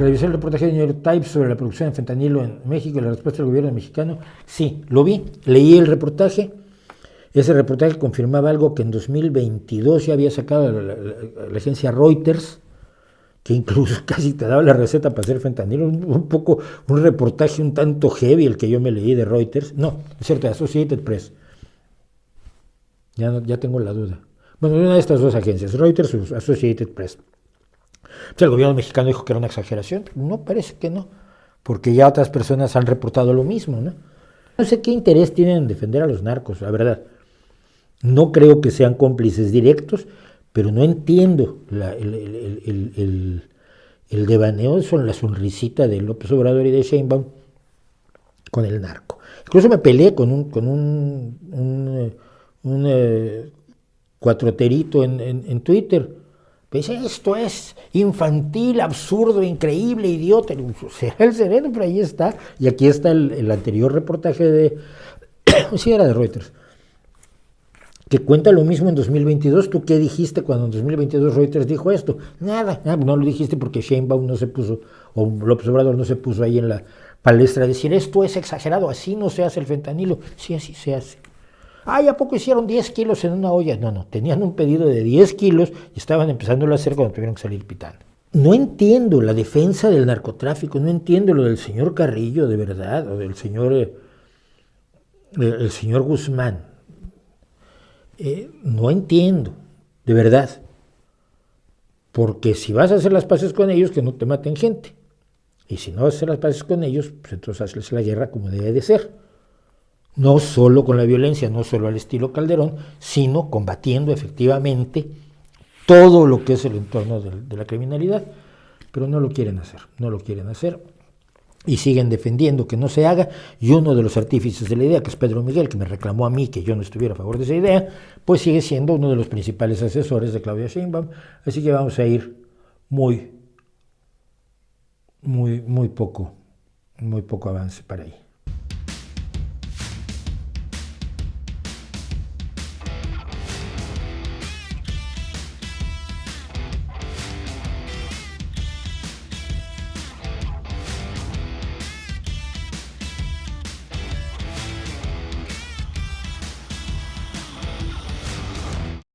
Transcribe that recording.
revisé el reportaje de New York Times sobre la producción de fentanilo en México y la respuesta del gobierno mexicano. Sí, lo vi, leí el reportaje. Ese reportaje confirmaba algo que en 2022 ya había sacado la agencia Reuters, que incluso casi te daba la receta para hacer fentanilo. Un reportaje un tanto heavy el que yo me leí de Reuters. No, es cierto, de Associated Press. Ya tengo la duda. Bueno, una de estas dos agencias, Reuters o Associated Press. Pues el gobierno mexicano dijo que era una exageración. No, parece que no, porque ya otras personas han reportado lo mismo, ¿no? No sé qué interés tienen en defender a los narcos, la verdad. No creo que sean cómplices directos, pero no entiendo el devaneo, son la sonrisita de López Obrador y de Sheinbaum con el narco. Incluso me peleé con un cuatroterito en Twitter. Me dice, esto es infantil, absurdo, increíble, idiota. Será el sereno, pero ahí está. Y aquí está el anterior reportaje de... sí, era de Reuters, que cuenta lo mismo en 2022. ¿Tú qué dijiste cuando en 2022 Reuters dijo esto? Nada, no lo dijiste porque Sheinbaum no se puso, o López Obrador no se puso ahí en la palestra a decir, esto es exagerado, así no se hace el fentanilo. Sí, así se hace. Ay, ¿a poco hicieron 10 kilos en una olla? No, tenían un pedido de 10 kilos y estaban empezándolo a hacer cuando tuvieron que salir pitando. No entiendo la defensa del narcotráfico, no entiendo lo del señor Carrillo, de verdad, o del señor, el señor Guzmán. No entiendo, de verdad. Porque si vas a hacer las paces con ellos, que no te maten gente. Y si no vas a hacer las paces con ellos, pues entonces hazles la guerra como debe de ser. No solo con la violencia, no solo al estilo Calderón, sino combatiendo efectivamente todo lo que es el entorno de la criminalidad. Pero no lo quieren hacer. Y siguen defendiendo que no se haga, y uno de los artífices de la idea, que es Pedro Miguel, que me reclamó a mí que yo no estuviera a favor de esa idea, pues sigue siendo uno de los principales asesores de Claudia Sheinbaum, así que vamos a ir muy poco avance para ahí.